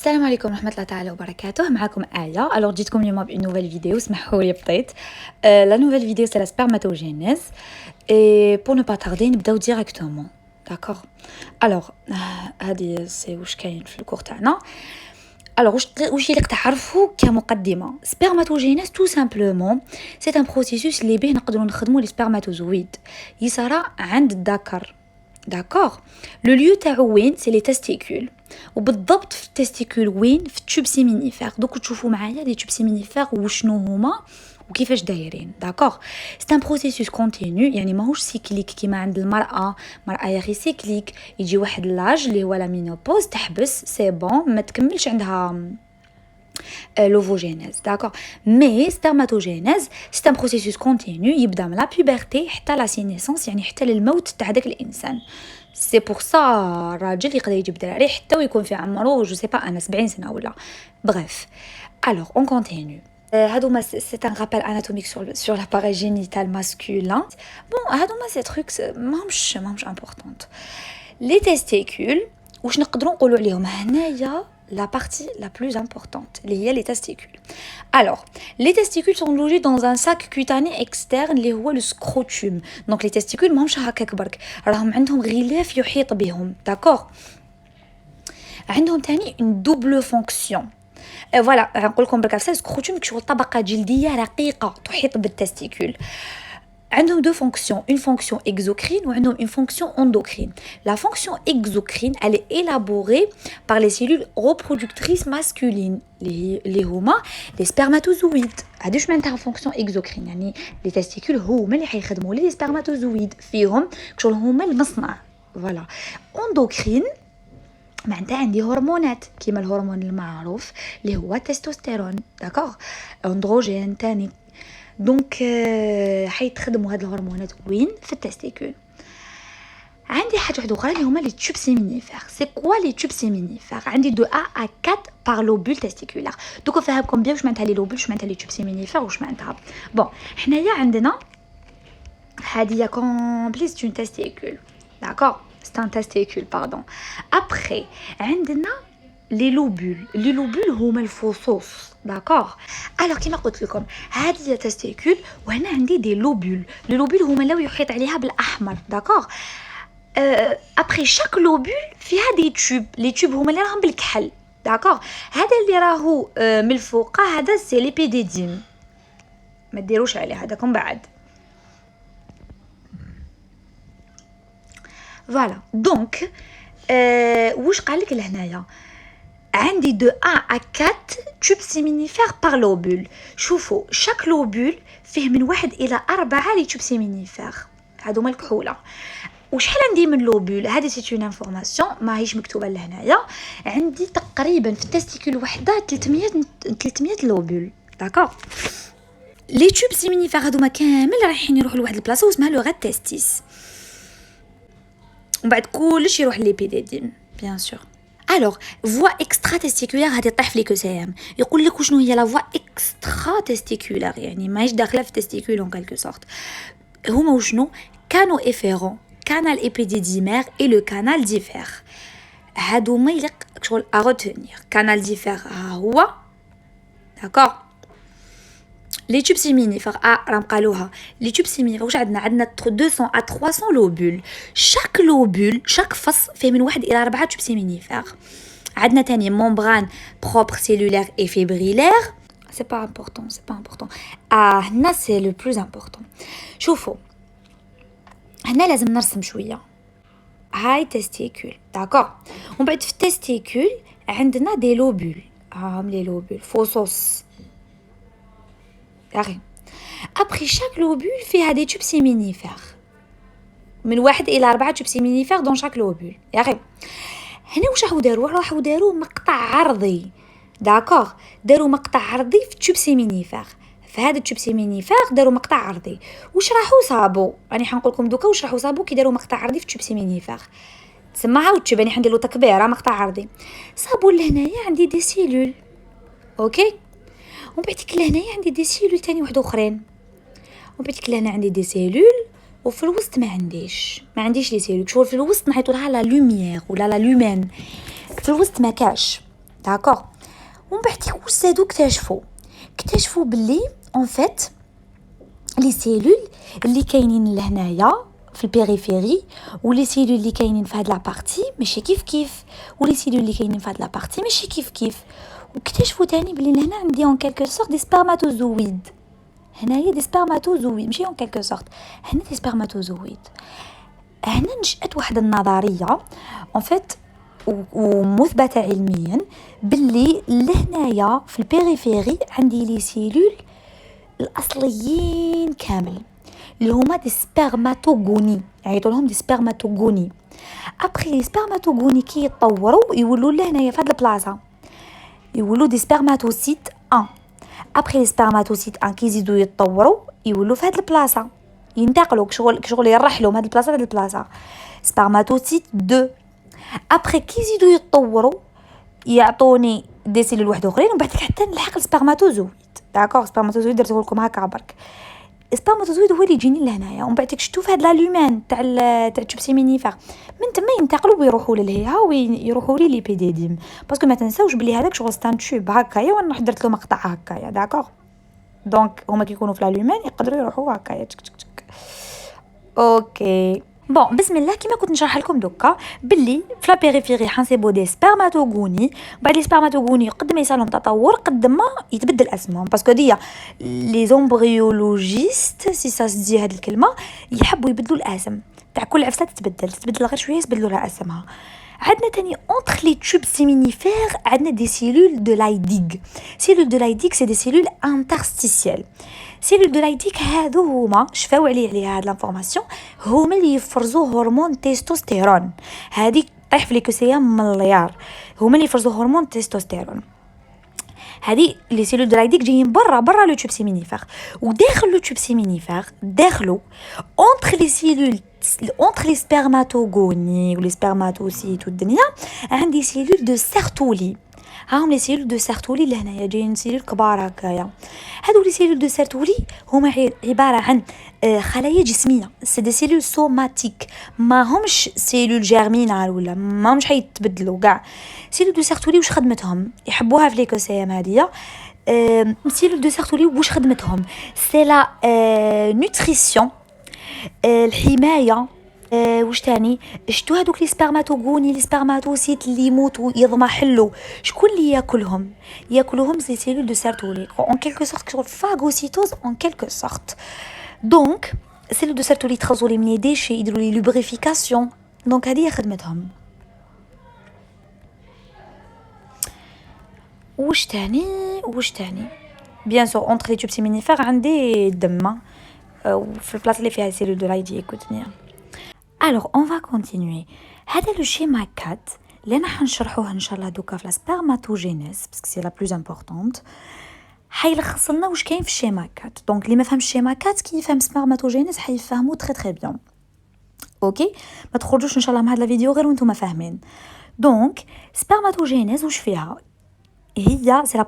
السلام عليكم ورحمة الله تعالى وبركاته. معكم آية. Alors جيتكم اليوم بune nouvelle vidéo. اسمحوا لي بطيت. La nouvelle vidéo c'est la spermatogénèse. Et pour ne pas tarder نبداو directement. D'accord. Alors هذه سي واش كاين في الكور تاعنا. Alors واش اللي تعرفوا كمقدمة spermatogénèse tout simplement c'est un processus اللي به نقدروا نخدموا لي spermatozoïdes يصرى عند الذكر. D'accord. Le lieu تاعو وين c'est les testicules. وبالضبط في التستيكول وين في التوب سيمينيفير. دوك تشوفوا معايا لي توب سيمينيفير وشنو هما وكيفاش دايرين. داكوغ سي ان بروسيسوس كونتينيو يعني ماهوش سيكليك كيما عند المراه غير سيكليك يجي واحد لاج اللي هو لا مينوبوز تحبس سي بون ما تكملش عندها لوفوجينيز. داكوغ مي سبرماتوجينيز سي ان بروسيسوس كونتينيو يبدا من لا بوبرتي حتى لا سينيسونس يعني حتى للموت تاع داك الانسان. سي بور سا الراجل يقدر يجيب دراري حتى ويكون في عمره جو سي با انا 70 سنه ولا بريف. الوغ اون كونتينيو. هادوما سي ان رابيل اناتوميك sur l'appareil génital masculin. Bon هادوما سي تروكس ماهمش امبورطونط. لي تيستيكول واش نقدروا نقولوا عليهم هنايا la partie la plus importante liée les testicules. Alors, les testicules sont logés dans un sac cutané externe اللي هو le scrotum. Donc les testicules ماهمش هكاك برك راهم عندهم غلاف يحيط بهم. D'accord. عندهم تاني une double fonction. Voilà, نقول لكم برك على السكروتوم كشغل طبقة جلدية رقيقة تحيط بالتستيكول. عندهم deux fonctions, une fonction exocrine ou une fonction endocrine. La fonction exocrine, elle est élaborée par les cellules reproductrices masculines, les هما les spermatozoïdes. هادوش معناتها fonction exocrine يعني les testicules هما اللي حيخدموا لي spermatozoïdes فيهم كشغل هما المصنع. Voilà. Endocrine معناتها عندي هرمونات كيما الهرمون المعروف اللي هو التستوستيرون. داكوغ اندروجين تاني. دونك حيتخدموا هاد الهرمونات وين في التستيكول. عندي حاجه واحده اخرى اللي هما لي توب سيمينيفير. سي كوا لي توب سيمينيفير؟ عندي 2 ا 4 بار لوبول تستيكولار. دوك نفهمكم بيان واش معناتها لي لوبول واش معناتها لي توب سيمينيفير واش معناتها. بون حنايا عندنا هادي كومبليس اون تستيكول. داكوغ c'est un testicule pardon. Après عندنا les lobules هما الفصوص. داكوغ alors كيما قلت لكم هذه تستيكول وهنا عندي دي لوبول. لي لوبول هما اللي يحيط عليها بالاحمر. داكوغ après chaque lobule فيها دي تيوب. لي تيوب هما اللي راهم بالكحل. داكوغ هذا اللي راهو من الفوق هذا سي ليبيديديم ما ديروش عليه هذاكم بعد. فوالا دونك واش قالك لهنايا عندي 2 ا 4 توب سيمينيفير بار لوبول. شوفوا شاك لوبول فيه من 1 إلى 4 لي توب سيمينيفير. هادوما الكحوله. وشحال عندي من لوبول؟ هذه سي اون انفورماسيون ماهيش مكتوبه لهنايا. عندي تقريبا في التستيكول وحده 300 لوبول. داكوغ لي توب سيمينيفير هادوما كامل رايحين يروحوا لواحد البلاصه واسمها لو غات تيستيس. ومن بعد كلشي يروح للبيديدين بيان سور. الوغ فوا اكسترا تستيكولار هذه طيح في لي كوسام. يقول لك وشنو هي لا فوا اكسترا تستيكولار يعني ماهيش داخله في التستيكول اون كالكو سورت. هما وشنو؟ كانو افيرون كانال ايبيديديمير اي لو كانال ديفير. هادوما يليق شغل ا روتونير. كانال ديفير ها هو. داكوغ لي توب سيمينيفير راهم قالوها لي توب سيمينيفير واش عندنا 200 à 300 لوبول. شاك لوبول شاك فص فيه من 1 إلى 4 توب سيمينيفير. عندنا تاني ممبران بروبر سيلولير اي فيبريلير. سي با امبورطون هنا سي لو بلوز امبورطون. شوفوا هنا لازم نرسم شويه. هاي تستيكول. داكوغ ومن بعد في التستيكول عندنا دي لوبول. هاهم لي لوبول فصوص. Après chaque lobule فيها des tubes séminifères من 1 إلى 4 tubes séminifères dans chaque lobule. هنا واش راحوا داروا مقطع عرضي. داكوغ داروا مقطع عرضي في التوب سيمينيفير. في هذا التوب سيمينيفير داروا مقطع عرضي. واش راحوا صابوا راني حنقول لكم دوكا واش راحوا صابوا كي داروا مقطع عرضي في التوب سيمينيفير. تسمى التوب راني حندير له تكبيره مقطع عرضي. صابوا لهنايا عندي دي سيلول. اوكي ومن بعد لهنايا عندي دي سيلول تاني واحد اخرين. ومن بعد لهنا عندي دي سيلول وفي الوسط ما عنديش لي سيلول. شوف في الوسط نحيطوا لها لا لوميير ولا لا لومين. في الوسط ما كاش. داكوغ. ومن بعد واش زادو اكتشفوا باللي اون فيت لي سيلول اللي كاينين لهنايا في البيريفيري ولي سيلول اللي كاينين في هاد لابارتي ماشي كيف ولي سيلول اللي كاينين في هاد لابارتي ماشي كيف. واكتشفوا تاني بلي لهنا عندي اون كالكو سورت دي سبرماتوزويد. هنايا دي سبرماتوزويد ماشي اون كالكو سورت، هنا دي سبرماتوزويد. هنا نشأت واحد النظريه اون فيت ومثبته علميا باللي لهنايا في البيريفيري عندي لي سيلول الاصليين كامل اللي هما دي سبرماتوغوني، يعيطوا لهم دي سبرماتوغوني. ابري لي سبرماتوغوني كي يتطوروا يولوا لهنايا في هاد البلاصه يولوا دي سبرماتوسيت 1. ابري لي سبرماتوسيت 1 كي يزيدوا يتطوروا يولوا في هاد البلاصه، ينتقلوا شغل يرحلوا من هاد البلاصه لهاد البلاصه سبرماتوسيت 2. ابري كي يزيدوا يتطوروا يعطوني دي سيلول واحد اخرين ومن بعد حتى نلحق السبرماتوزويد. داكوغ سبرماتوزويد درته لكم هكا برك. السبرماتوزويد هو اللي يجيني لهنايا ومن بعد شفتوا في هاد لا لومان تاع التوب سيمينيفير من تما ينتقلوا ويروحوا للهيها ويروحوا لي بيديديم باسكو ما تنساوش بلي هذاك شغل ستان تيوب هكايا وانا درت له مقطع هكايا. داكوغ دونك هما كيكونوا في لا لومان يقدروا يروحوا هكايا تك تك تك. اوكي بون بسم الله. كيما كنت نشرح لكم دوكا باللي في لا بيريفيري حنسيبو دي سبرماتوغوني. بعد لي سبرماتوغوني قد ما يصيرلهم تطور قد ما يتبدل اسمهم باسكو ديا لي زومبريولوجيست سي سا سدي هاد الكلمه يحبوا يبدلوا الاسم تاع كل عفسه تتبدل غير شويه يبدلوا لها اسمها. عندنا تاني اونتر لي توب سيمينيفير عندنا دي سيلول دو لايديغ. سيلول دو لايديغ سي دي سيلول انترستيسيال. سيلول دو لايديغ هادو هما شفاو عليها هاد لانفورماسيون هما اللي يفرزوا هرمون تستوستيرون. هادي طيح في ليكوسيا مليار هما اللي يفرزوا هرمون تستوستيرون. هذه لي سيلول دو لايديك جايين برا لو توب سيمينيفير وداخل لو توب سيمينيفير داخلو اونتر لي سيلول اونتر لي سبرماتوغوني ولي سبرماتوسيت والدنيا عندي سيلول دو سيرتولي. هاهم لي سيلول دو سيرتولي لهنايا جايين سيلول كبار هكايا. هادو لي سيلول دو سيرتولي هما عباره عن خلايا جسميه سي دي سيلول سوماتيك ما همش سيلول جيرمينال ولا ما همش حيتبدلوا كاع. سيلول دو سيرتولي واش خدمتهم يحبوها في ليكوسيام هاديه. سيلول دو سيرتولي واش خدمتهم سي لا نوتريسيون الحمايه. واش تاني شتو هادوك لي سبرماتوغوني لي سبرماتوسيت اللي يموتوا يضمحلوا شكون اللي ياكلوهم سي سيلول دو سيرتولي اون كيلكو سورت كشغل فاغوسيتوز اون كيلكو سورت. دونك سيلول دو سيرتولي تخرجوا لي من ديشي يديروا لي لوبريفيكاسيون. دونك هذه هي خدمتهم. واش تاني بيان سور اونتر لي توب سيمينيفير عندي الدم في البلاصه اللي فيها سيلول دو لايدي كوتنيا. Alors, on va continuer. هذا لو شيما 4 اللي انا حنشرحوه ان شاء الله دوكا في السبرماتوجينيز باسكو سي لا بلوز امبورطونت. حيلخص لنا واش كاين في الشيما 4. دونك اللي ما فهمش الشيما 4 كي يفهم سبرماتوجينيز حيفهمو تري بيان. اوكي ما تخرجوش ان شاء الله مع هذا الفيديو غير وانتم فاهمين. دونك سبرماتوجينيز واش فيها هي سي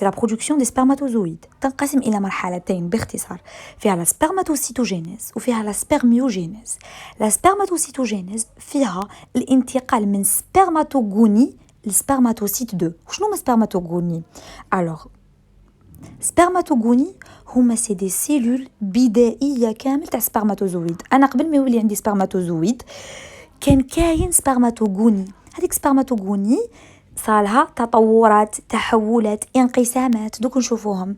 لا برودكسيون دي سبرماتوزويد. تنقسم الى مرحلتين باختصار فيها لا سبرماتوسيتوجينيز وفيها لا سبرميوجينيز. لا سبرماتوسيتوجينيز فيها الانتقال من سبرماتوغوني لسبرماتوسيت 2. وشنو هما سبرماتوغوني؟ الوغ سبرماتوغوني هما سي دي سيلول بدائيه كامل تاع سبرماتوزويد. انا قبل ما يولي عندي سبرماتوزويد كان كاين سبرماتوغوني. هذيك سبرماتوغوني صالها تطورات تحولات انقسامات دوك نشوفوهم.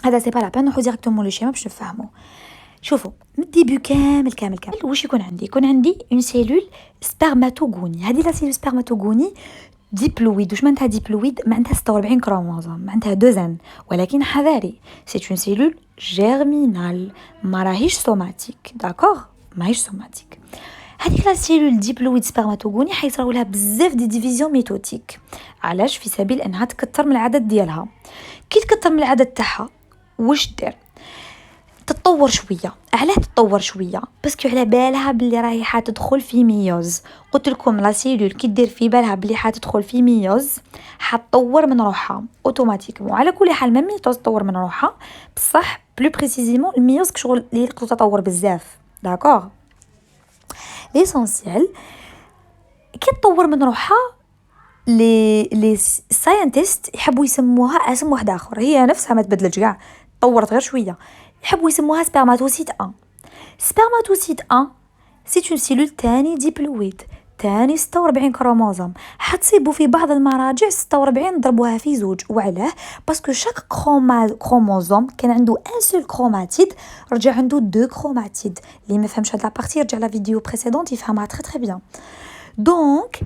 هذا سي با لا بان نروحو ديريكتومون لو شيما باش نفهمو. شوفوا من الديبي كامل واش يكون عندي اون سيلول سبرماتوغوني. هذه لا سيلول سبرماتوغوني ديبلويد. واش معناتها ديبلويد؟ معناتها 46 كروموزوم معناتها 2 ولكن حذاري سي اون سيلول جيرمينال ما راهيش سوماتيك. داكوغ ماهيش سوماتيك. هذيك لا سيلول ديبلويد سبرماتوغوني حيصراو لها بزاف دي ديفيزيون ميتوتيك. علاش؟ في سبيل انها تكثر من العدد ديالها. كي تكثر من العدد تاعها واش دير؟ تتطور شويه. علاه تتطور شويه؟ باسكو على بالها بلي راهي حتدخل في ميوز. قلت لكم لا سيلول كي دير في بالها بلي حتدخل في ميوز حتطور من روحها اوتوماتيكمون. على كل حال ميم تطور من روحها بصح بلو بريسيزيمون الميوز كشغل اللي تطور بزاف. داكوغ ليسونسيال كي تطور من روحها لي ساينتست يحبوا يسموها اسم واحد اخر، هي نفسها ما تبدلتش كاع، طورت غير شويه. يحبوا يسموها سبرماتوسيت 1. سبرماتوسيت 1 سي اون سيلول تاني ديبلويد، تاني 46 كروموزوم. حتصيبوا في بعض المراجع 46 ضربوها في زوج. وعلاه؟ باسكو شاك كروموزوم كان عنده ان سول كروماتيد، رجع عنده دو كروماتيد. اللي ما فهمش هاد لابارتي يرجع لا فيديو بريسيدونت يفهمها تري بيان. دونك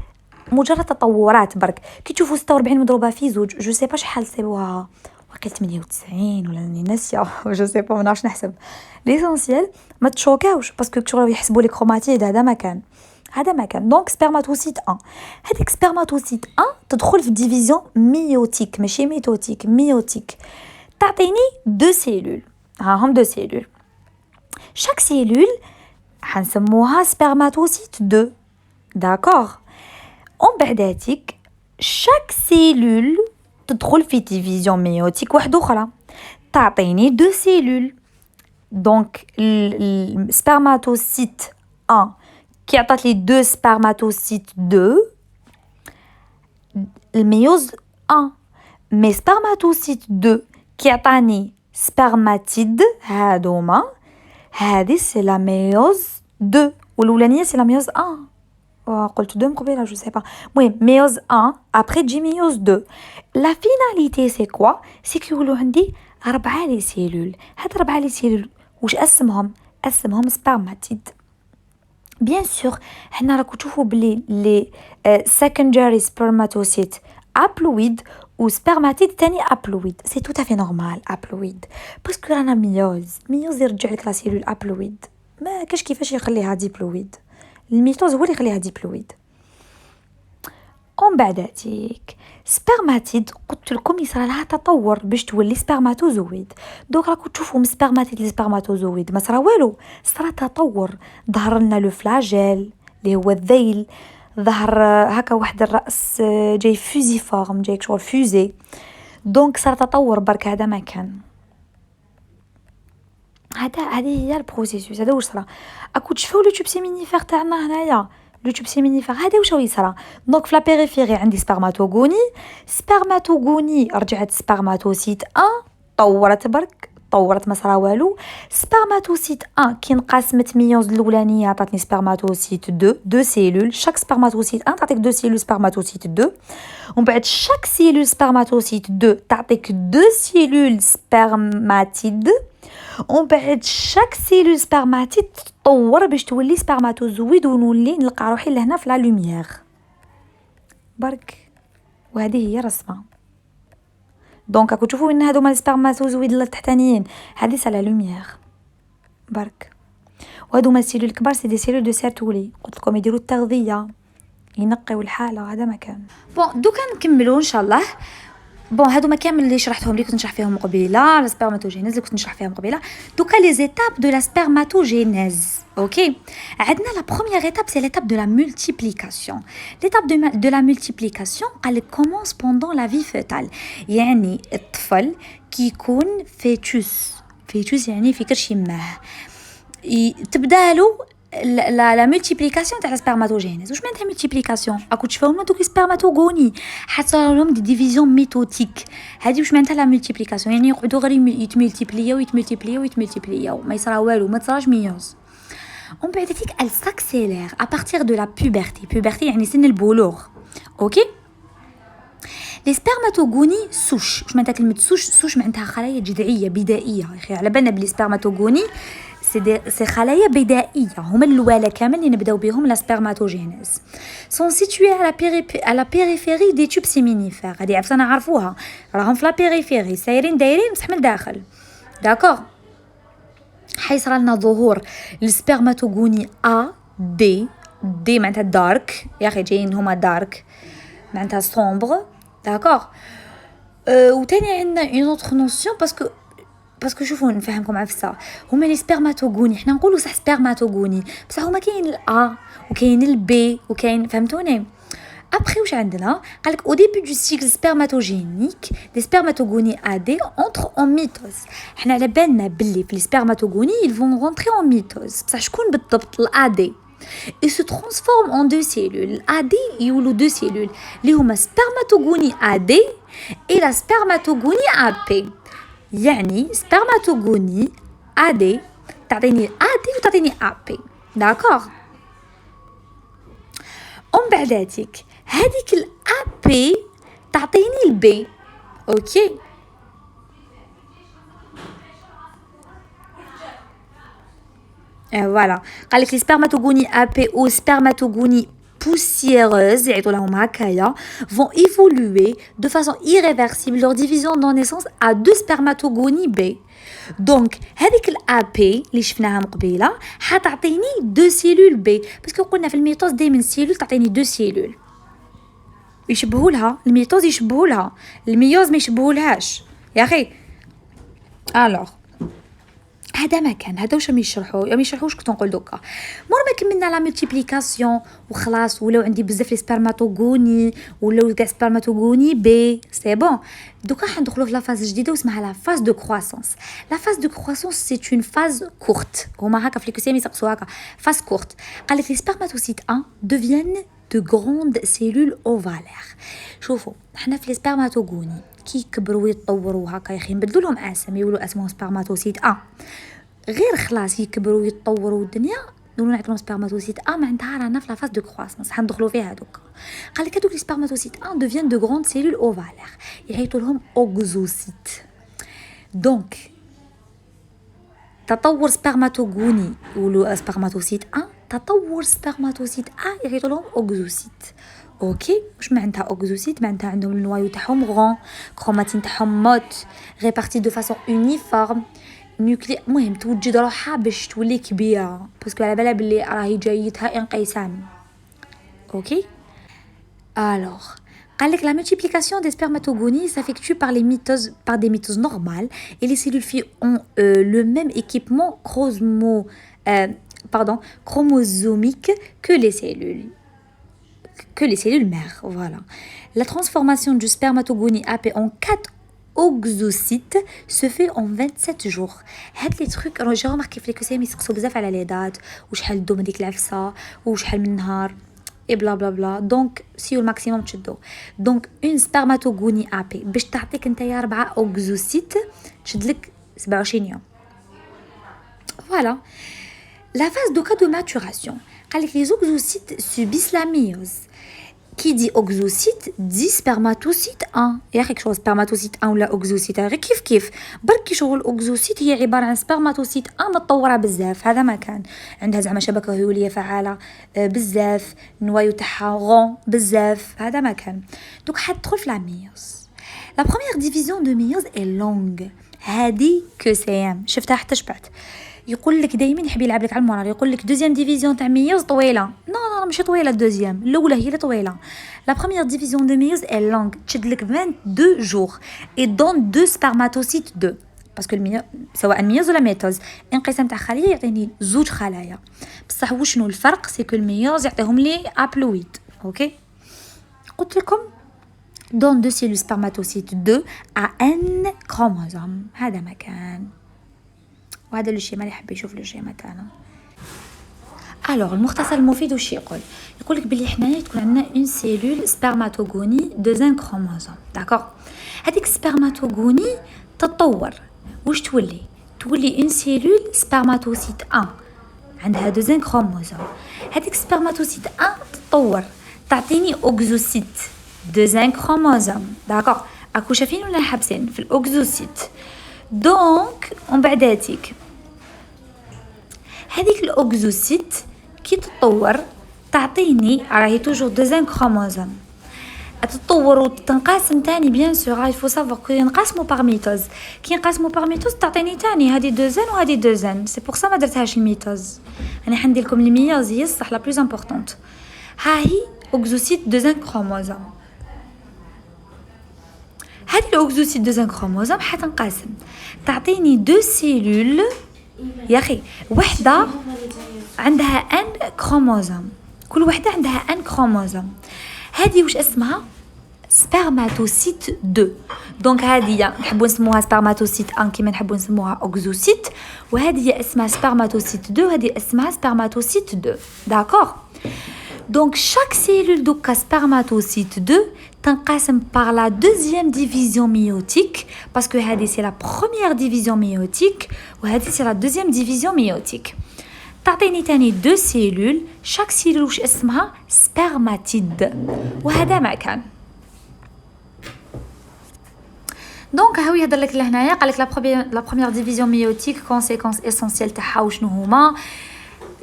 مجرد تطورات برك. كي تشوفوا 46 مضروبه في زوج، جو سي با شحال صيبوها، وقيل 98 ولا راني ناسيه جو سي با، ما نعرفش نحسب. ليسونسيال ما تشوكاوش، باسكو كتشوفوا يحسبوا لي كروماتيد، هذا ما كان، هذا ما كان. دونك سبرماتوسيت 1، هذيك سبرماتوسيت 1 تدخل في ديفيزيون ميوتيك، ماشي ميتوتيك، ميوتيك. تعطيني دو سيلول، هاهم دو سيلول. شاك سيلول حنسموها سبرماتوسيت 2. داكوغ. ومن بعداتك شاك سيلول تدخل في ديفيزيون ميوتيك واحدة أخرى، تعطيني دو سيلول. دونك السبرماتوسيت 1 كي عطات لي دو سبرماتوسيت 2 الميوز 1. مي سبرماتوسيت 2 كي عطاني سبرماتيد هادوما، هادي سي لا ميوز 2، والأولانية سي لا ميوز 1. قلت 2 قبيله جو سي با. المهم ميوز 1 ابري تجي ميوز 2. لا فيناليتي سي كوا؟ سي كيقولوا عندي 4 لي سيلول. هاد 4 لي سيلول واش اسمهم؟ اسمهم سبرماتيد. بيان سور حنا راكو تشوفوا بلي لي سكندري سبرماتوسيت ابلويد و سبرماتيد تاني ابلويد، سي تو تافي نورمال ابلويد، باسكو رانا ميوز يرجع لك لا سيلول ابلويد، ما كاش كيفاش يخليها ديبلويد. الميتوز هو اللي يخليها ديبلويد. ومن بعداتيك سبرماتيد قلت لكم يصرى لها تطور باش تولي سبرماتوزويد. دوك راكم تشوفوا من سبرماتيد لسبرماتوزويد ما صرا والو، صرا تطور. ظهر لنا لو فلاجيل اللي هو الذيل، ظهر هكا واحد الراس جاي فوزيفورم، جاي شغل فوزي. دونك صار تطور برك، هذا ما كان. هذه هي البروسيسوس. هذا واش صرا. اكو تشوفوا لو توب سيمينيفير تاعنا هنايا، لو توب سيمينيفير هذا واش هو يصرا. دونك في لا بيريفيري عندي سبرماتوغوني رجعت سبرماتوسيت 1، طورت برك، طورت ما صرا والو. سبرماتوسيت 1 كي انقسمت ميوز الاولانيه عطاتني سبرماتوسيت 2، دو سيلول. شاك سبرماتوسيت 1 تعطيك دو سيلول سبرماتوسيت 2. ومن بعد شاك سيلول سبرماتوسيت 2 تعطيك دو سيلول سبرماتيد. ومن بعد شاك سيلول سبرماتيد تطور باش تولي سبرماتوزويد، ونولي نلقى روحي لهنا في لا لوميير برك. وهذه هي الرسمه. دونك راكو تشوفوا ان هادو مال سبرماتوزويد التحتانيين، هذه سا لا لوميير برك. وهادو ما السيلول الكبار سي دي سيلول دو سيرتولي، قلت لكم يديروا التغذيه، ينقيو الحاله. هذا ما كان. بون دوكا نكملوا ان شاء الله. بون هادو ما كامل اللي شرحتهم لي كنت نشرح فيهم قبيله، لا سبرماتوجينيز اللي كنت نشرح فيهم قبيله. دوكا لي زيتاب دو لا سبرماتوجينيز. اوكي، عندنا لا بروميير ايتاب سي ليتاب دو لا مولتيبليكاسيون. ليتاب دو لا مولتيبليكاسيون قال كومونس بوندون لا في فيتال، يعني الطفل كي يكون فيتوس يعني في كرش يماه، تبدا له لا مولتيبليكاسيون تاع سبرماتوجينيز. واش معناتها مولتيبليكاسيون؟ راكو تشوفوا لنا دوك سبرماتوغوني حتى لهم دي ديفيزيون ميتوتيك. هذه واش معناتها لا مولتيبليكاسيون؟ يعني يقعدوا غير يتملتيبلياو ما يصرا والو، ما تصراش ميوز. ومن بعد تيك ال ساكسيلير ا بارتير دو لا بوبرتي يعني سن البلوغ. اوكي، لي سبرماتوغوني سوش. واش معناتها كلمه سوش معناتها خلايا جذعيه بدائيه. يا اخي على بالنا بلي سبرماتوغوني سي خلايا بدائيه، هما الاولى كامل اللي نبداو بهم لا سبرماتوجينيز. سون سيتوي على لا بيريفيري دي توب سيمينيفير. هذه عرفتنا نعرفوها، راهم في لا بيريفيري سايرين دايرين بصح من الداخل. داكوغ، حيصرى لنا ظهور السبرماتوغوني ا دي معناتها دارك. يا اخي جايين هما دارك معناتها سومبر. داكوغ. وتاني عندنا اون اوتر نوسيون باسكو شوفوا نفهمكم عفسه. هما لي سبرماتوغوني، حنا نقولوا صح سبرماتوغوني بصح هما كاين الا وكاين البي وكاين، فهمتوني؟ ابري واش عندنا؟ قالك او ديبي دو سيكل سبرماتوجينيك دي سبرماتوغوني ا دي اونتر اون ميتوز. حنا على بالنا بلي في لي سبرماتوغوني يل فون رونتري اون ميتوز، بصح شكون بالضبط الا دي؟ et se transforme en deux cellules. AD يولوا deux cellules اللي هما spermatogonies AD et la spermatogonies AP. يعني spermatogonies AD تعطيني AD وتعطيني AP. d'accord. ومن بعداتك هذيك الAP تعطيني الB. اوكي. voilà. قال لك لي spermatogonies AP ou spermatogonies poussiéreuses يعيطوا لهم هكايا vont évoluer de façon irréversible leur division dans naissance à deux spermatogonies B. دونك هذيك الابي اللي شفناها مقبيله حتعطيني دو سيلول بي باسكو قلنا في الميتوز دائما سيلول تعطيني دو سيلول يشبهوا لها الميتوز يشبهوا لها الميوز ما يشبهولهاش يا اخي. الوغ هذا ما كان هذا واش يشرحوا ما يشرحوش كنت نقول دوكا مور ما كملنا لا ملتيبليكاسيون وخلاص ولاو عندي بزاف لي سبرماتوغوني ولاو كاع سبرماتوغوني بي سي بون دوكا حندخلوا في لا فاز جديده واسمها لا فاز دو كرواسونس. لا فاز دو كرواسونس سي اون فاز كورت هما هكا في الكسيم يسقسوا هكا فاز كورت. قال لك لي سبرماتوسيت 1 deviennent de grandes cellules ovalaires. شوفوا حنا في لي سبرماتوغوني كي يكبروا ويتطوروا هكا يا اخي نبدلوا لهم اسامي يولوا اسمهم سبرماتوسيت غير خلاص يكبروا ويتطوروا الدنيا نقولوا نعطيهم سبرماتوسيت معناتها رانا في لا فاز دو كرواسونس حندخلوا فيها دوك. قال لك هذوك لي سبرماتوسيت deviennent de grandes cellules ovalaires يعيطوا لهم اوغزوسيت. دونك تطور سبرماتوغوني يقولوا سبرماتوسيت تطور سبرماتوسيت يعيطوا لهم اوغزوسيت. اوكي واش معناتها اوغزوسيت؟ معناتها عندهم النوايو تاعهم غون كروماتين تاعهم موت ريبارتي دو فاسون يونيفورم نيوكلي المهم توجد روحها باش تولي كبيره باسكو على بالها بلي راهي جايتها انقسام. اوكي alors قال لك la multiplication des spermatogonies s'effectue par des mitoses normales et les cellules filles ont le même équipement chromosomique que les cellules mères. Voilà. La transformation du spermatogonie AP en 4 اوغزوسيت سو في اون 27 جور. هاد لي تروك راه جا ماركي في الكسيم يسقسوا بزاف على لي دات وشحال دوم هذيك العفسه وشحال من نهار اي بلا بلا بلا. دونك سيو الماكسيموم تشدو. دونك اون سبرماتوغوني ابي باش تعطيك نتايا 4 اوغزوسيت تشد لك 27 يوم. فوالا لا فاز دوكا دو ماتوراسيون. قال لك لي زوغزوسيت سوبيس لا ميوز. كي دي اوغزوسيت دي سبرماتوسيت يا اخي شغل سبرماتوسيت ولا اوغزوسيت غير كيف برك شغل اوغزوسيت هي عباره عن سبرماتوسيت متطوره بزاف. هذا ما كان عندها زعما شبكه هيوليه فعاله بزاف النوايو تاعها غون بزاف. هذا ما كان دوك حتدخل في لا ميوز. لا بروميير ديفيزيون دو ميوز اي لونغ هادي كو سيام شفتها حتى شبعت. يقول لك دائما يحب يلعب لك على المورال يقول لك دوزيام ديفيزيون تاع ميوز طويله. نو ماشي طويله الدوزيام الاولى هي اللي طويله. لا بروميير ديفيزيون دو ميوز اي لونغ تشد لك 22 جور اي دون دو سبرماتوسيت 2 باسكو الميوز سواء ميوز ولا ميتوز انقسام تاع خليه يعطيني زوج خلايا بصح وشنو الفرق سي كو الميوز يعطيهم لي ابلويد. اوكي قلت لكم دون دو سيلول سبرماتوسيت 2 ا ان كروموزوم. هذا ما كان وهذا لو شيما اللي حاب يشوف لو شيما تاعنا. الوغ المختصر المفيد واش يقول لك بلي حنايا تكون عندنا اون سيلول سبرماتوغوني دوزان كروموزوم. داكوغ هذيك سبرماتوغوني تطور واش تولي اون سيلول سبرماتوسيت 1 عندها دوزان كروموزوم. هذيك سبرماتوسيت 1 تطور تعطيني اوغزوسيت دوزان كروموزوم. داكوغ اكو شايفين ولا حابسين في الاوغزوسيت. دونك ومن بعداتك هذيك الاوغزوسيت كي تتطور تعطيني راهي توجور دوزان كروموزوم تتطور وتنقسم تاني بيان سور. يفو سافوار كو ينقسموا باغ ميتوز كي ينقسموا باغ ميتوز تعطيني تاني هذه دوزان وهذه دوزان. سي بور سا ما درتهاش الميتوز انا حندير لكم الميوز هي الصح لا بلوز امبورطونط. ها هي اوغزوسيت دوزان كروموزوم. هذه الاوغزوسيت دوزان كروموزوم حتنقسم تعطيني دو سيلول يا اخي وحده عندها ان كروموزوم كل وحده عندها ان كروموزوم. هذه واش اسمها spermatocyte 2. دونك هذه نحبوا نسموها spermatocyte 1 كيما نحبوا نسموها oxocyte وهذه اسمها spermatocyte 2 وهذه اسمها spermatocyte 2. D'accord. Donc chaque cellule de spermatocyte 2 تنقسم par la deuxième division méiotique parce que هذه c'est la première division méiotique وهذه c'est la deuxième division méiotique. تعطيني تاني deux cellules chaque cellule واش اسمها spermatide وهذا ما كان. دونك هاو يهضر لك لهنايا قال لك لا بروميير ديفيزيون ميوتيك كونسيكونس اسونسيال تاعها وشنو هما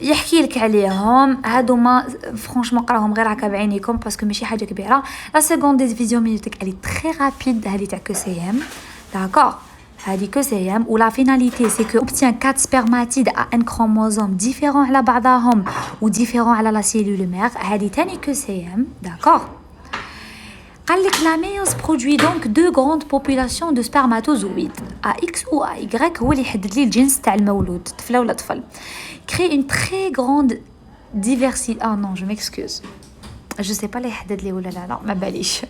يحكي لك عليهم هادوما فرانشمون قراهم غير هكا بعينيكم باسكو ماشي حاجه كبيره. لا سيكوند ديفيزيون ميوتيك الي تري رابيد هذه تاع كو سي ام داكور هذه كو سي ام و لا فيناليتي سي كو اوبتيان 4 سبرماتيد ا ان كروموزوم ديفيرون على بعضهم و ديفيرون على لا سيلول مير هذه تاني كو سي ام داكور. قال لك la méiose produit donc deux grandes populations de spermatozoïdes AX ou AY هو اللي يحدد لي الجنس تاع المولود طفله ولا طفل. crée une très grande diversité ah non je m'excuse je sais pas les يحدد لي ولا لا ما باليش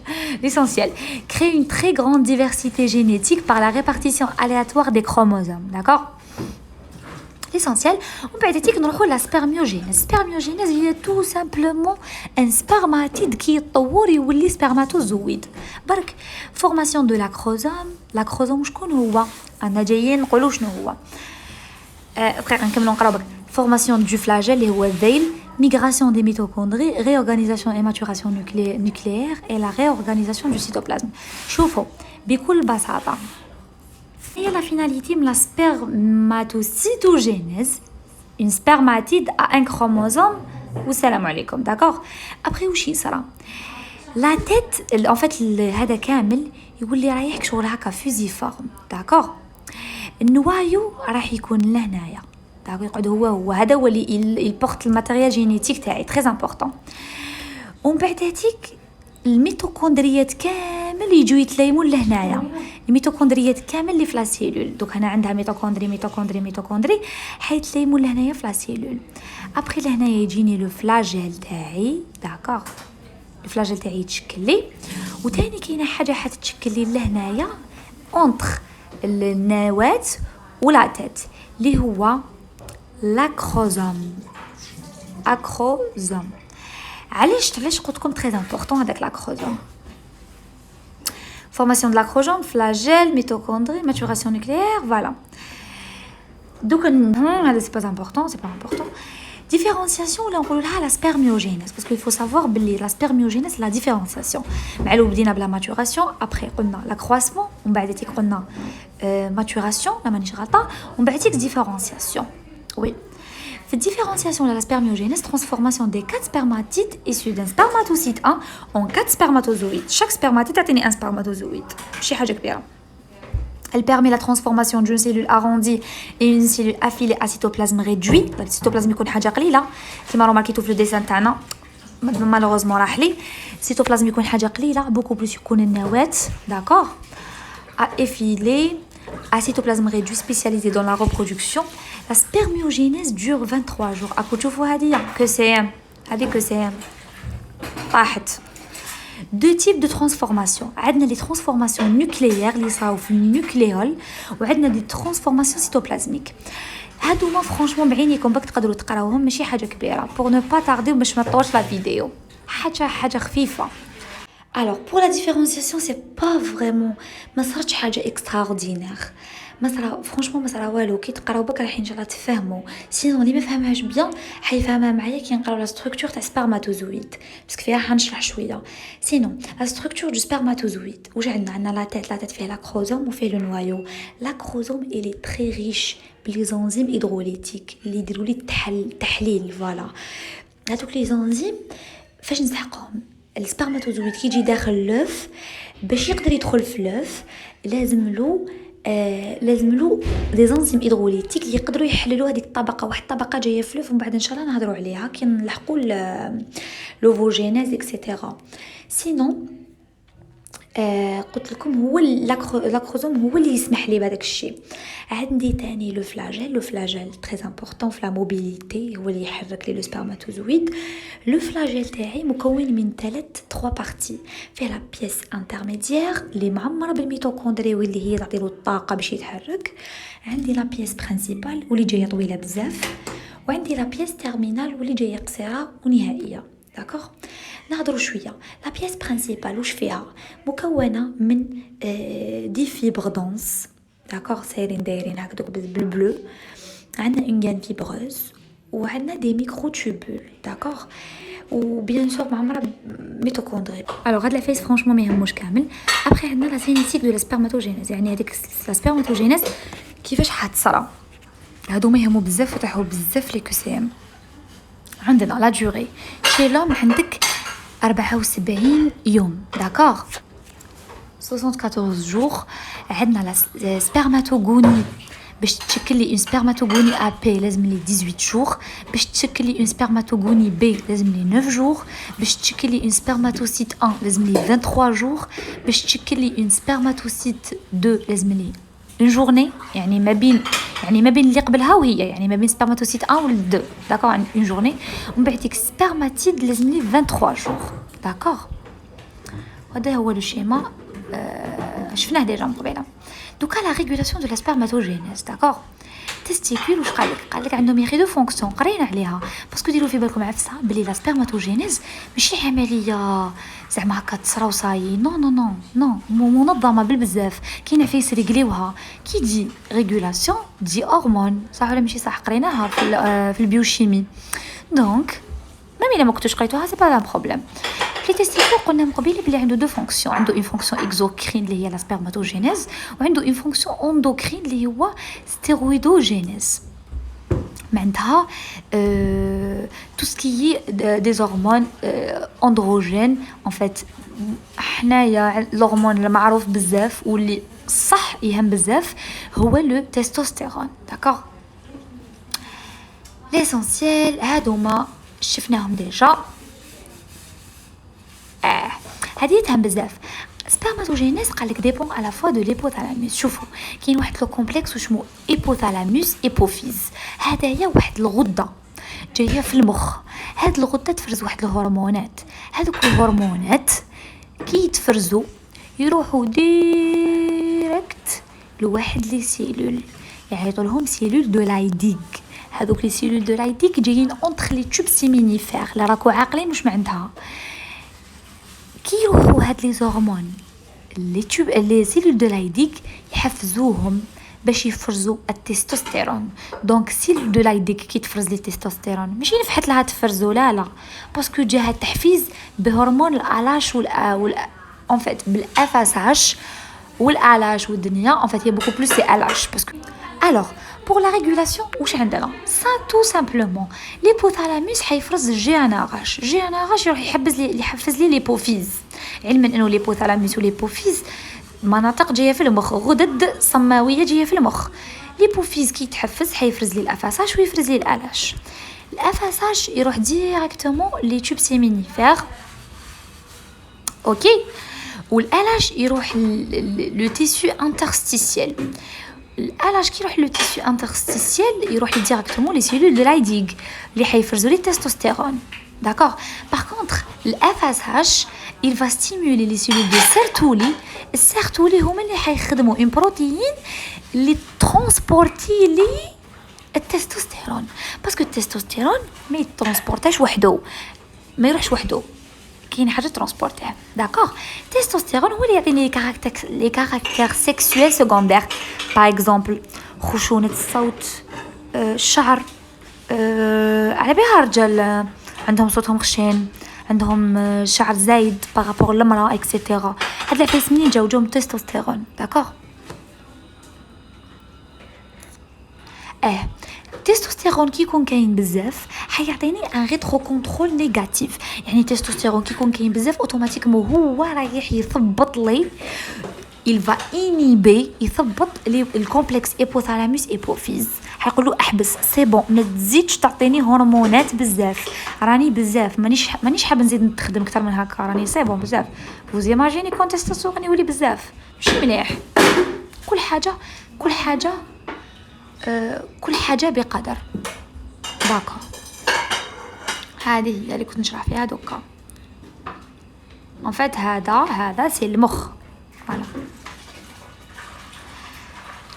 l'essentiel crée une très grande diversité génétique par la répartition aléatoire des chromosomes d'accord. L'essentiel, on peut dire que la spermiogénèse. Spermiogénèse, il est tout simplement un spermatide qui est ou les spermatozoïdes. Donc, formation de l'acrosome. L'acrosome, je connais où? On a déjà dit qu'on le où? Frère, formation du flagelle et ou veille, migration des mitochondries, réorganisation et maturation nucléaire et la réorganisation du cytoplasme. شوفوا بكل بساطة. Et la finalité de la spermatocytogénèse, une spermatide a un chromosome ou salam alaikum, d'accord. Après où ça là la tête en fait هذا كامل يقول لي رايح شغل هكا فوزيفورم d'accord. النوايو راح يكون لهنايا داكو يقعد هو هذا هو اللي يبورت الماتيريال جينيتيك تاعي تري امبورطون. ومن بعداتيك الميتوكوندريات كامل يجوا يتلايمون لهنايا الميتوكوندريات كامل اللي في لا سيلول دوك هنا عندها ميتوكوندري حيتلايمون لهنايا في لا سيلول. ابري لهنايا يجيني لو فلاجيل تاعي داكوغ الفلاجيل تاعي يتشكل لي وثاني كاينه حاجه حتتشكل لي لهنايا اونتر النواه ولا تيت اللي هو لاكروزوم. علاش قلت لكم تري امبورطون هذاك لاكروزوم. formation de l'acrosome, flagelle, mitochondrie, maturation nucléaire, voilà. Donc c'est pas important. Différenciation là on parle de la spermiogénèse parce qu'il faut savoir que la spermiogénèse la différenciation. معلو بدينا بلا maturation après قلنا l'accroissement ومن بعد تيك قلنا maturation لا مانيش غلطه ومن بعد تيك différenciation. Oui. La différenciation de la spermiogénèse, transformation des 4 spermatides issus d'un spermatocyte 1 en 4 spermatozoïdes. Chaque spermatide a un spermatozoïde. Elle permet la transformation d'une cellule arrondie et une cellule affilée à cytoplasme réduit. Le cytoplasme يكون حاجة قليلة كما remarquez في le dessin تاعنا malheureusement راح لي. cytoplasme يكون حاجة قليلة beaucoup plus يكون النواة d'accord à effiler à cytoplasme réduit spécialisé dans la reproduction. La spermiogénèse dure 23 jours. À côté que c'est deux types de transformations. On a les transformations nucléaires, les nucléoles, ou on a des transformations cytoplasmiques. هادوما franchement بعينيكم باك تقدروا تقراوهم ماشي حاجه كبيره pour ne pas tarder باش ما تطولش لا فيديو حاجه خفيفه. Alors pour la différenciation c'est pas vraiment ما صارتش حاجه extraordinaire فرانشمون ما صرا والو كي تقراو بك راح ان شاء الله تفهموا سينو اللي ما فهمهاش بيان حيفهمها معايا كي نقراو لا ستركتور تاع سبرماتوزويد باسكو فيها حنشرح شويه سينو لا ستركتور دو سبرماتوزويد واش عندنا لا تيت فيها لا كروزوم وفيه لو نوايو لا كروزوم الي تري ريش بلي زنزيم هيدروليتيك اللي يديروا لي التحليل فوالا هذوك لي زنزيم فاش نسحقهم السبرماتوزويد كي يجي داخل لوف باش يقدر يدخل في لوف لازم له دي زنزيم هيدروليتيك اللي يقدروا يحللوا هذيك الطبقه واحد الطبقه جايه في لوف ومن بعد ان شاء الله نهضروا عليها كي نلحقوا لوفوجينيز اكسيتيرا. سينو قلت لكم هو لاكروزوم هو اللي يسمح لي بهذاك الشيء. عندي تاني لو فلاجيل تري امبورطون في لا موبيليتي، هو اللي يحرك لي لو سبرماتوزويد. لو فلاجيل تاعي مكون من 3 بارتي، فيه لا بيس انترميديير اللي معمره بالميتوكوندري واللي هي تعطي له الطاقه باش يتحرك. عندي لا بيس برينسيبال واللي جايه طويله بزاف، وعندي لا بيس تيرمينال واللي جايه قصيره ونهائيه. داكوغ، نهضروا شويه. لا بيس برينسيبال واش فيها؟ مكونه من دي فيبر دونس، داكوغ، سايرين دايرين هكذوك بالبلو. عندنا اون غان فيبروز وعندنا دي ميكرو توبول، داكوغ، وبيان سور معمره ميتوكوندري. الوغ هاد لا فيس فرانشمون ما يهموش كامل. ابخي عندنا لا سينيتيك دو لا سبرماتوجينيز، يعني هذيك لا سبرماتوجينيز كيفاش حتصرا. هادو ما يهمو بزاف وتاحو بزاف لي كوسيام. عندنا لا دوري شي لوم عندك 74 يوم، داكوغ، 74 جور. عندنا لا سبرماتوغوني، باش تشكل لي اون سبرماتوغوني ا بي لازم لي 18 جور، باش تشكل لي اون سبرماتوغوني بي لازم لي 9 جور، باش تشكل لي اون سبرماتوسيت 1 لازم لي 23 جور، باش تشكل لي اون سبرماتوسيت 2 لازم لي اون جورني، يعني ما بين اللي قبلها وهي، يعني ما بين سبرماتوسيت 1 و 2، داكوغ، اون جورني. ومن بعد ديك سبرماتيد لازم لي 23 جور، داكوغ. هذا هو لو شيما شفناه ديجا من قبيله. دوكا لا ريغولاسيون دو لا سبرماتوجينيز، داكوغ. تستيكول واش قالك عندهم يا خي دو فونكسيون قرينا عليها، باسكو ديروا في بالكم عفسه بلي لا سبرماتوجينيز ماشي عمليه زعما هكا تصرا وصاي، نو نو نو نو، منظمه بالبزاف، كاين عفايس ريغليوها. كي دي ريغولاسيون دي هرمون، صح ولا ماشي صح؟ قريناها في البيوشيمي. دونك ميم الا ما كنتوش قريتوها سي با لا بروبليم. لي تيستيكول قلنا من قبيله بلي عنده دو فونكسيون، عنده اون فونكسيون اكزوكرين اللي هي لا سبرماتوجينيز، وعنده اون فونكسيون اندوكرين اللي هو ستيرويدوجينيز. معناتها تو سكي دي هرمون اندروجين. ان فيت حنايا الهرمون المعروف بزاف واللي صح يهم بزاف هو لو تستوستيرون، داكوغ. ليسونسيال هادوما شفناهم ديجا. هذه تهم بزاف. سبرماتوجينيز قالك ديبون على فوا دو ليبوثالاموس. شوفوا كاين واحد لو كومبلكس واسمو ايبوثالاموس ايبوفيز. هدايا واحد الغده جايه في المخ. هاد الغده تفرز واحد الهرمونات، هذوك الهرمونات كي يتفرزوا يروحوا ديريكت لواحد لي سيلول يعيطوا لهم سيلول دو لايديغ. هذوك لي سيلول دو لايديغ جايين اونتر لي توب سيمينيفير. لا راكو عاقلين واش معناتها؟ كي يروحوا هاد لي هرمون لي سيلول دو لايديغ يحفزوهم باش يفرزوا التستوستيرون. دونك سيلول دو لايديغ كي تفرز لي التستوستيرون ماشي نفحت لها تفرزوا، لا باسكو جاها تحفيز بهرمون الالاش en fait بالافاساج والالاش والدنيا. en fait il y a beaucoup plus c'est الاش باسكو. alors pour la régulation واش عندنا ça tout simplement l'hypothalamus حيفرز جي ان اغاش يروح يحفز لي ليبوفيز. علما انه ليبوثالاموس وليبوفيز مناطق جايه في المخ، غدد صماويه جايه في المخ. ليبوفيز كي يتحفز حيفرز لي الافاساج ويفرز لي الالاش. الافاساج يروح ديريكتومون لي توب سيمينيفير، اوكي، والالاش يروح لو تيسيو انترستيسيال. الالاش كي يروح لو تيسيو انترستيسيال يروح ديريكتومون لي سيلول دو لايديغ اللي حيفرزوا لي التستوستيرون، داكوغ. باغ كونطخ الافاساج il va stimuler les cellules de Sertoli. السيرتولي هما اللي حيخدموا ان بروتين اللي ترانسبورتي لي التستوستيرون، باسكو التستوستيرون ما يترانسبورتاش وحده، ما يروحش وحده، كاين حاجه ترانسبورتيه، داكوغ. التستوستيرون هو اللي يعطيني لي كاركتير سيكسويل سيكوندير، باغ اكزومبل خشونه الصوت، الشعر. على بها الرجال عندهم صوتهم خشين، عندهم شعر زايد بارابور للمراه اكسيتيرا. هاد العفايس منين جاوهم تستوستيرون، داكوغ. التستوستيرون كي يكون كاين بزاف حيعطيني ان ريترو كونترول نيجاتيف. يعني التستوستيرون كي يكون كاين بزاف اوتوماتيكمون هو رايح يثبط لي il va inhiber يثبط لي الكومبلكس ايبوثالاموس ايبوفيز. حيقولوا احبس سي بون، ما تزيدش تعطيني هرمونات بزاف، راني بزاف مانيش حاب نزيد نخدم اكثر من هكا، راني سي بون بزاف. فوز ايماجيني كون تستوستيرون يولي بزاف، ماشي مليح. كل حاجه كل حاجه بقدر. داكا هذه هي اللي كنت نشرح فيها دوكا. ان فات هذا سي المخ. فوالا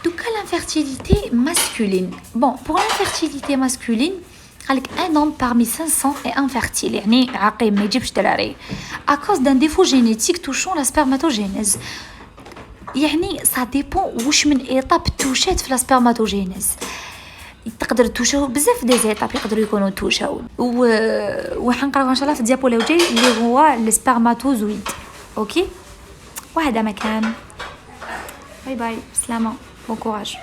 دوكا l'infertilité masculine. Bon, pour l'infertilité masculine قالك un homme parmi 500 est infertile، يعني عقيم ما يجيبش دراري à cause d'un défaut génétique touchant la spermatogénèse. يعني ça dépend واش من ايطاب توشات في la spermatogénèse. تقدر توشاو بزاف دي زيتاب يقدروا يكونوا توشاو وحنقراوها ان شاء الله في الديابو اللي جاي اللي هو السبرماتوزويد. اوكي وهذا مكان. باي باي، سلامه، بون كوراج.